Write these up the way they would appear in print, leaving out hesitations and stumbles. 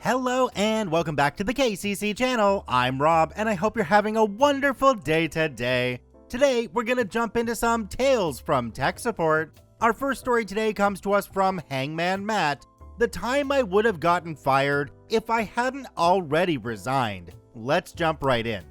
Hello and welcome back to the KCC channel. I'm Rob and I hope you're having a wonderful day today. Today, we're gonna jump into some Tales from Tech Support. Our first story today comes to us from Hangman Matt. The time I would have gotten fired if I hadn't already resigned. Let's jump right in.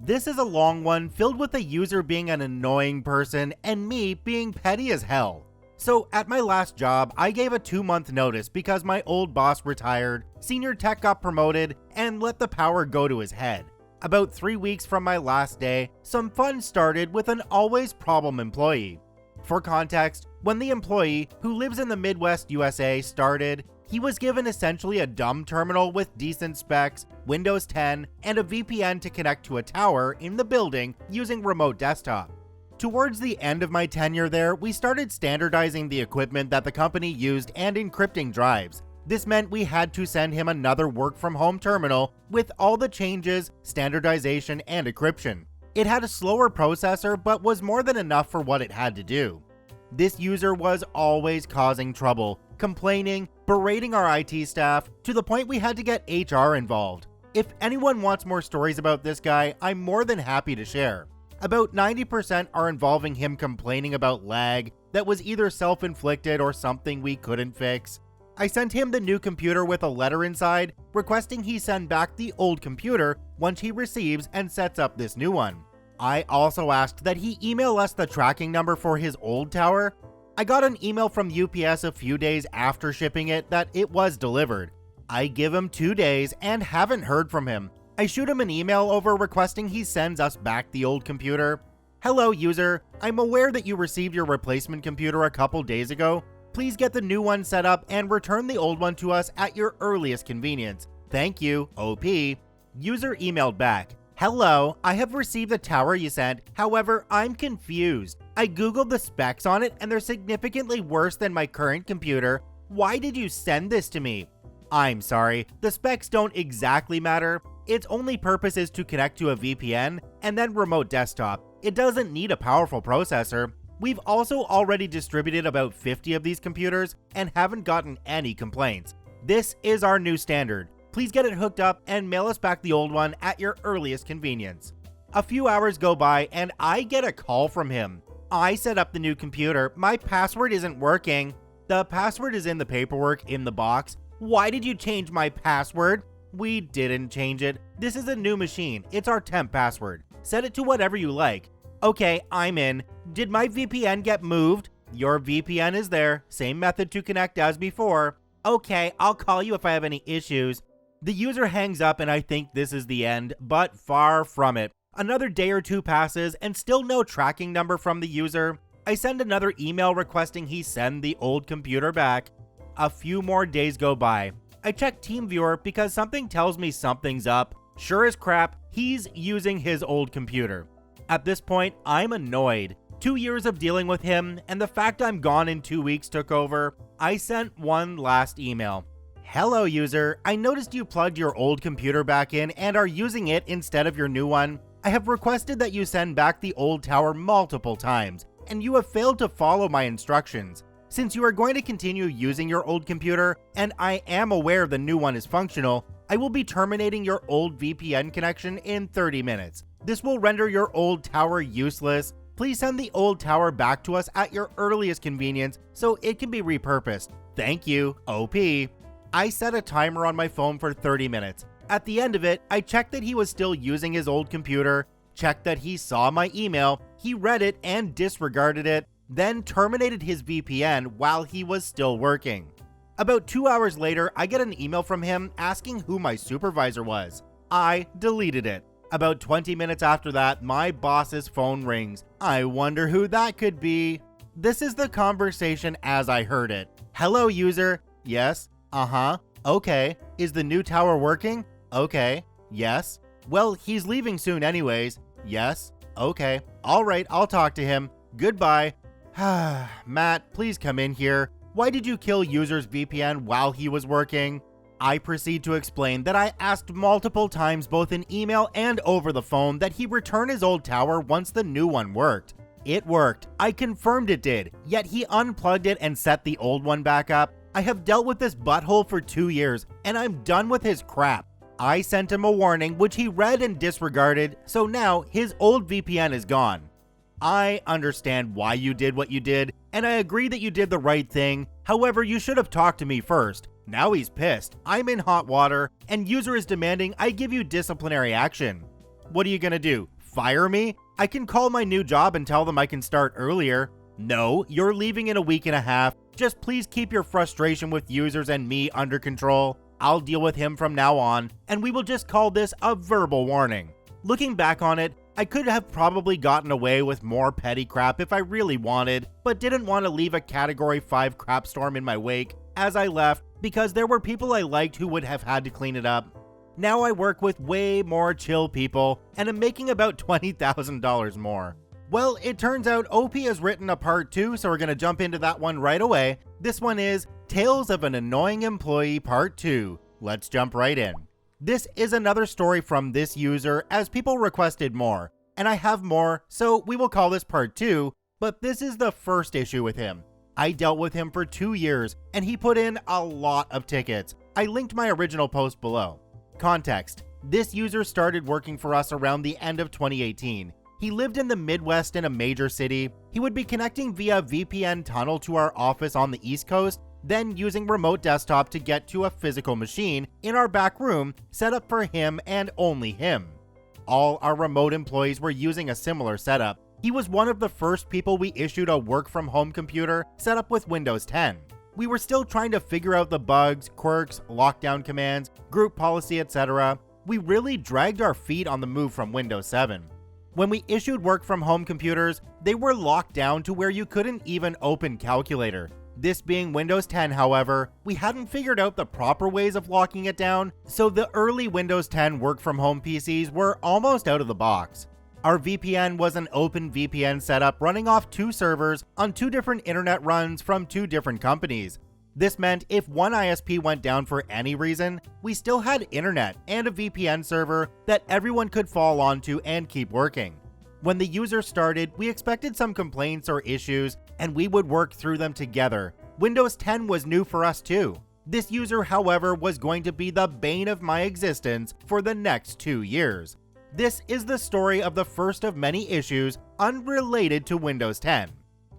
This is a long one filled with a user being an annoying person and me being petty as hell. So at my last job, I gave a 2-month notice because my old boss retired, senior tech got promoted, and let the power go to his head. About 3 weeks from my last day, some fun started with an always problem employee. For context, when the employee, who lives in the Midwest USA, started, he was given essentially a dumb terminal with decent specs, Windows 10, and a VPN to connect to a tower in the building using remote desktop. Towards the end of my tenure there, we started standardizing the equipment that the company used and encrypting drives. This meant we had to send him another work-from-home terminal with all the changes, standardization, and encryption. It had a slower processor, but was more than enough for what it had to do. This user was always causing trouble, complaining, berating our IT staff, to the point we had to get HR involved. If anyone wants more stories about this guy, I'm more than happy to share. About 90% are involving him complaining about lag that was either self-inflicted or something we couldn't fix. I sent him the new computer with a letter inside, requesting he send back the old computer once he receives and sets up this new one. I also asked that he email us the tracking number for his old tower. I got an email from UPS a few days after shipping it that it was delivered. I give him 2 days and haven't heard from him. I shoot him an email over requesting he sends us back the old computer. Hello user, I'm aware that you received your replacement computer a couple days ago. Please get the new one set up and return the old one to us at your earliest convenience. Thank you, OP. User emailed back. Hello, I have received the tower you sent, however, I'm confused. I googled the specs on it and they're significantly worse than my current computer. Why did you send this to me? I'm sorry, the specs don't exactly matter. Its only purpose is to connect to a VPN and then remote desktop. It doesn't need a powerful processor. We've also already distributed about 50 of these computers and haven't gotten any complaints. This is our new standard. Please get it hooked up and mail us back the old one at your earliest convenience. A few hours go by and I get a call from him. I set up the new computer. My password isn't working. The password is in the paperwork in the box. Why did you change my password? We didn't change it. This is a new machine. It's our temp password. Set it to whatever you like. Okay, I'm in. Did my VPN get moved? Your VPN is there. Same method to connect as before. Okay, I'll call you if I have any issues. The user hangs up and I think this is the end, but far from it. Another day or two passes and still no tracking number from the user. I send another email requesting he send the old computer back. A few more days go by. I check TeamViewer because something tells me something's up. Sure as crap, he's using his old computer. At this point, I'm annoyed. 2 years of dealing with him, and the fact I'm gone in 2 weeks took over. I sent one last email. Hello user, I noticed you plugged your old computer back in and are using it instead of your new one. I have requested that you send back the old tower multiple times, and you have failed to follow my instructions. Since you are going to continue using your old computer, and I am aware the new one is functional, I will be terminating your old VPN connection in 30 minutes. This will render your old tower useless. Please send the old tower back to us at your earliest convenience so it can be repurposed. Thank you, OP. I set a timer on my phone for 30 minutes. At the end of it, I checked that he was still using his old computer, checked that he saw my email, he read it and disregarded it, then terminated his VPN while he was still working. About 2 hours later, I get an email from him asking who my supervisor was. I deleted it. About 20 minutes after that, my boss's phone rings. I wonder who that could be. This is the conversation as I heard it. Hello user. Yes. Okay. Is the new tower working? Okay. Yes. Well, he's leaving soon anyways. Yes. Okay. All right, I'll talk to him. Goodbye. Matt, please come in here. Why did you kill user's VPN while he was working? I proceed to explain that I asked multiple times both in email and over the phone that he return his old tower once the new one worked. It worked. I confirmed it did, yet he unplugged it and set the old one back up. I have dealt with this butthole for 2 years, and I'm done with his crap. I sent him a warning, which he read and disregarded, so now his old VPN is gone. I understand why you did what you did, and I agree that you did the right thing. However, you should have talked to me first. Now he's pissed. I'm in hot water, and user is demanding I give you disciplinary action. What are you gonna do? Fire me? I can call my new job and tell them I can start earlier. No, you're leaving in a week and a half. Just please keep your frustration with users and me under control. I'll deal with him from now on, and we will just call this a verbal warning. Looking back on it, I could have probably gotten away with more petty crap if I really wanted, but didn't want to leave a Category 5 crap storm in my wake as I left because there were people I liked who would have had to clean it up. Now I work with way more chill people, and am making about $20,000 more. Well, it turns out OP has written a part 2, so we're going to jump into that one right away. This one is Tales of an Annoying Employee Part 2. Let's jump right in. This is another story from this user as people requested more, and I have more, so we will call this part 2, but this is the first issue with him. I dealt with him for 2 years, and he put in a lot of tickets. I linked my original post below. Context: this user started working for us around the end of 2018. He lived in the Midwest in a major city. He would be connecting via VPN tunnel to our office on the East Coast, then using remote desktop to get to a physical machine in our back room set up for him and only him. All our remote employees were using a similar setup. He was one of the first people we issued a work-from-home computer set up with Windows 10. We were still trying to figure out the bugs, quirks, lockdown commands, group policy, etc. We really dragged our feet on the move from Windows 7. When we issued work-from-home computers, they were locked down to where you couldn't even open Calculator. This being Windows 10, however, we hadn't figured out the proper ways of locking it down, so the early Windows 10 work-from-home PCs were almost out of the box. Our VPN was an open VPN setup running off 2 servers on 2 different internet runs from 2 different companies. This meant if one ISP went down for any reason, we still had internet and a VPN server that everyone could fall onto and keep working. When the user started, we expected some complaints or issues, and we would work through them together. Windows 10 was new for us too. This user, however, was going to be the bane of my existence for the next 2 years. This is the story of the first of many issues unrelated to Windows 10.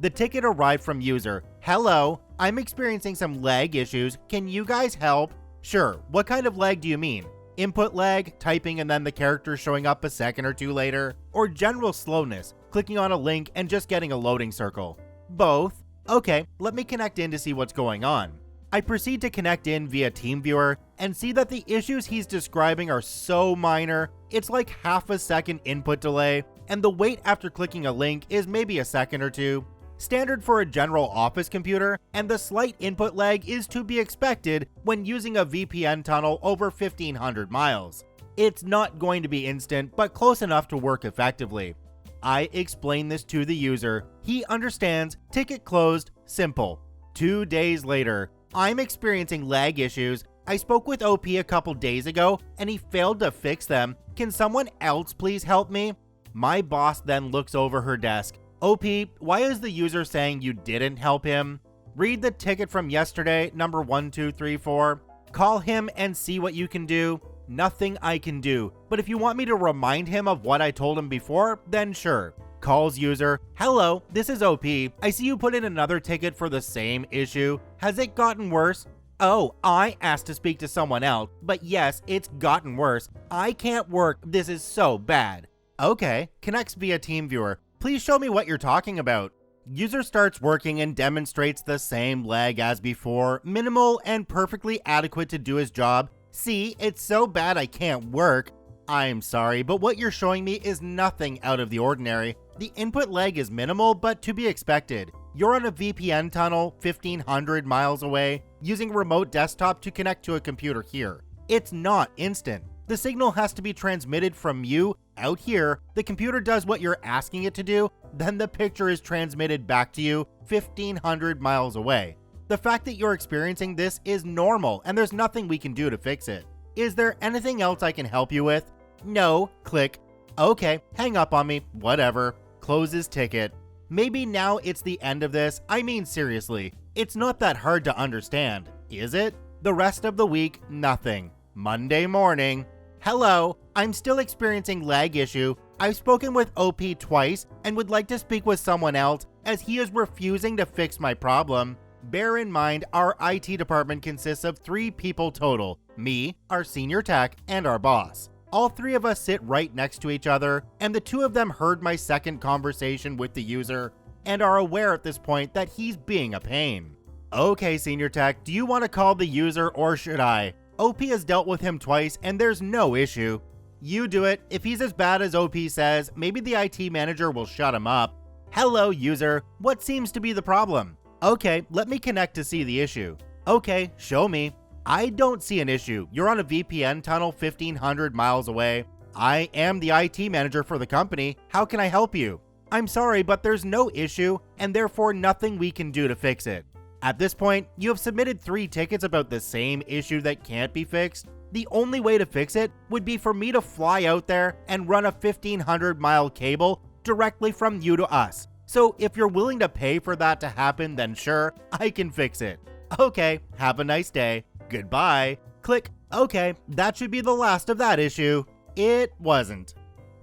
The ticket arrived from user, "Hello, I'm experiencing some lag issues. Can you guys help?" Sure, what kind of lag do you mean? Input lag, typing and then the character showing up a second or 2 later? Or general slowness, clicking on a link and just getting a loading circle? Both? Okay, let me connect in to see what's going on. I proceed to connect in via TeamViewer and see that the issues he's describing are so minor, it's like half a second input delay, and the wait after clicking a link is maybe a second or 2. Standard for a general office computer, and the slight input lag is to be expected when using a VPN tunnel over 1,500 miles. It's not going to be instant, but close enough to work effectively. I explain this to the user. He understands, ticket closed, simple. 2 days later, I'm experiencing lag issues. I spoke with OP a couple days ago, and he failed to fix them. Can someone else please help me? My boss then looks over her desk. OP, why is the user saying you didn't help him? Read the ticket from yesterday, number 1234. Call him and see what you can do. Nothing I can do, but if you want me to remind him of what I told him before, then sure. Calls user, "Hello, this is OP. I see you put in another ticket for the same issue. Has it gotten worse?" "Oh, I asked to speak to someone else, but yes, it's gotten worse. I can't work. This is so bad." Okay, connects via TeamViewer. Please show me what you're talking about. User starts working and demonstrates the same lag as before, minimal and perfectly adequate to do his job. "See, it's so bad I can't work." I'm sorry, but what you're showing me is nothing out of the ordinary. The input lag is minimal, but to be expected. You're on a VPN tunnel 1,500 miles away, using remote desktop to connect to a computer here. It's not instant. The signal has to be transmitted from you out here, the computer does what you're asking it to do, then the picture is transmitted back to you 1,500 miles away. The fact that you're experiencing this is normal, and there's nothing we can do to fix it. Is there anything else I can help you with? No. Click. Okay, hang up on me. Whatever. Closes ticket. Maybe now it's the end of this. I mean, seriously, it's not that hard to understand, is it? The rest of the week, nothing. Monday morning, hello, I'm still experiencing lag issue. I've spoken with OP twice and would like to speak with someone else as he is refusing to fix my problem. Bear in mind, our IT department consists of 3 people total, me, our senior tech, and our boss. All 3 of us sit right next to each other, and the 2 of them heard my second conversation with the user and are aware at this point that he's being a pain. Okay, senior tech, do you want to call the user or should I? OP has dealt with him twice and there's no issue. You do it. If he's as bad as OP says, maybe the IT manager will shut him up. Hello, user. What seems to be the problem? Okay, let me connect to see the issue. Okay, show me. I don't see an issue. You're on a VPN tunnel 1,500 miles away. I am the IT manager for the company. How can I help you? I'm sorry, but there's no issue and therefore nothing we can do to fix it. At this point, you have submitted 3 tickets about the same issue that can't be fixed. The only way to fix it would be for me to fly out there and run a 1,500-mile cable directly from you to us. So if you're willing to pay for that to happen, then sure, I can fix it. Okay, have a nice day. Goodbye. Click. Okay, that should be the last of that issue. It wasn't.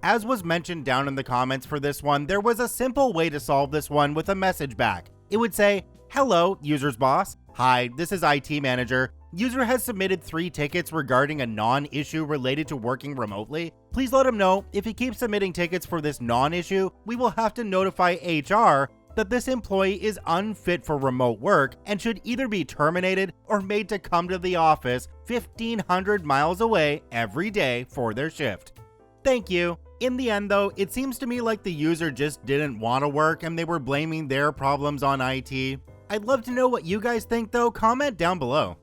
As was mentioned down in the comments for this one, there was a simple way to solve this one with a message back. It would say, hello, user's boss. Hi, this is IT manager. User has submitted 3 tickets regarding a non-issue related to working remotely. Please let him know if he keeps submitting tickets for this non-issue, we will have to notify HR that this employee is unfit for remote work and should either be terminated or made to come to the office 1,500 miles away every day for their shift. Thank you. In the end though, it seems to me like the user just didn't want to work and they were blaming their problems on IT. I'd love to know what you guys think though, comment down below.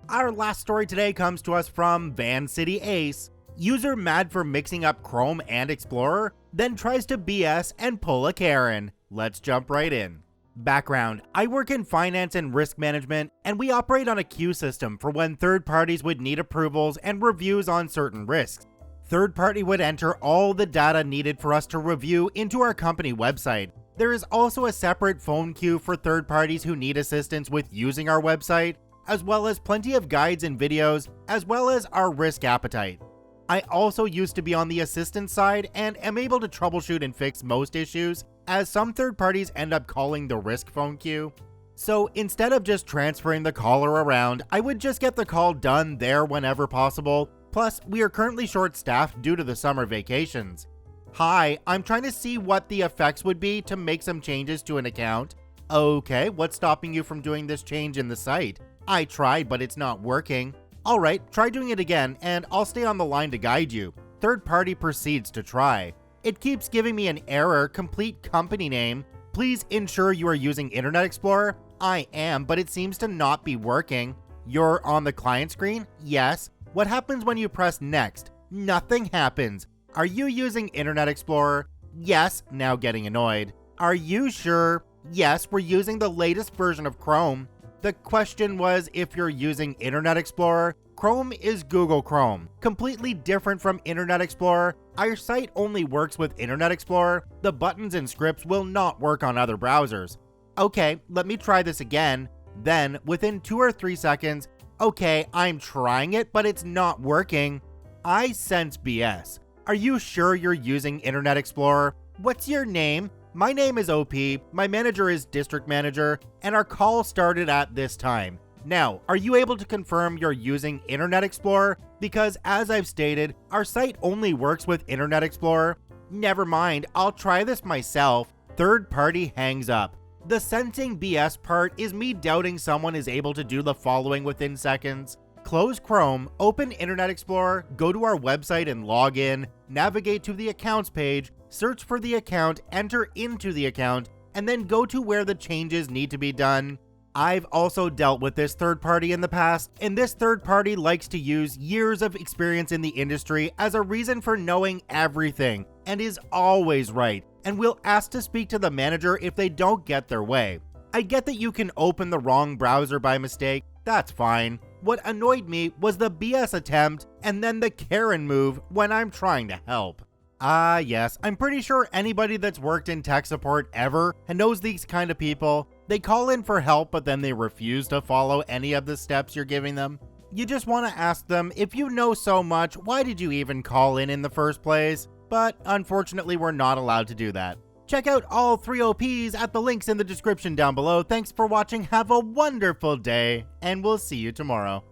Our last story today comes to us from Van City Ace. User mad for mixing up Chrome and Explorer, then tries to BS and pull a Karen. Let's jump right in. Background: I work in finance and risk management, and we operate on a queue system for when third parties would need approvals and reviews on certain risks. Third party would enter all the data needed for us to review into our company website. There is also a separate phone queue for third parties who need assistance with using our website, as well as plenty of guides and videos, as well as our risk appetite. I also used to be on the assistance side and am able to troubleshoot and fix most issues, as some third parties end up calling the risk phone queue. So instead of just transferring the caller around, I would just get the call done there whenever possible. Plus, we are currently short-staffed due to the summer vacations. Hi, I'm trying to see what the effects would be to make some changes to an account. Okay, what's stopping you from doing this change in the site? I tried, but it's not working. Alright, try doing it again, and I'll stay on the line to guide you. Third party proceeds to try. It keeps giving me an error, complete company name. Please ensure you are using Internet Explorer. I am, but it seems to not be working. You're on the client screen? Yes. What happens when you press next? Nothing happens. Are you using Internet Explorer? Yes, now getting annoyed. Are you sure? Yes, we're using the latest version of Chrome. The question was if you're using Internet Explorer. Chrome is Google Chrome, completely different from Internet Explorer. Our site only works with Internet Explorer. The buttons and scripts will not work on other browsers. Okay, let me try this again. Then, within 2 or 3 seconds, okay, I'm trying it, but it's not working. I sense BS. Are you sure you're using Internet Explorer? What's your name? My name is OP, my manager is District Manager, and our call started at this time. Now, are you able to confirm you're using Internet Explorer? Because as I've stated, our site only works with Internet Explorer. Never mind, I'll try this myself. Third party hangs up. The sensing BS part is me doubting someone is able to do the following within seconds. Close Chrome, open Internet Explorer, go to our website and log in, navigate to the accounts page, search for the account, enter into the account, and then go to where the changes need to be done. I've also dealt with this third party in the past, and this third party likes to use years of experience in the industry as a reason for knowing everything, and is always right, and will ask to speak to the manager if they don't get their way. I get that you can open the wrong browser by mistake, that's fine. What annoyed me was the BS attempt and then the Karen move when I'm trying to help. Ah, yes, I'm pretty sure anybody that's worked in tech support ever and knows these kind of people, they call in for help, but then they refuse to follow any of the steps you're giving them. You just want to ask them, if you know so much, why did you even call in the first place? But unfortunately, we're not allowed to do that. Check out all 3 OPs at the links in the description down below. Thanks for watching, have a wonderful day, and we'll see you tomorrow.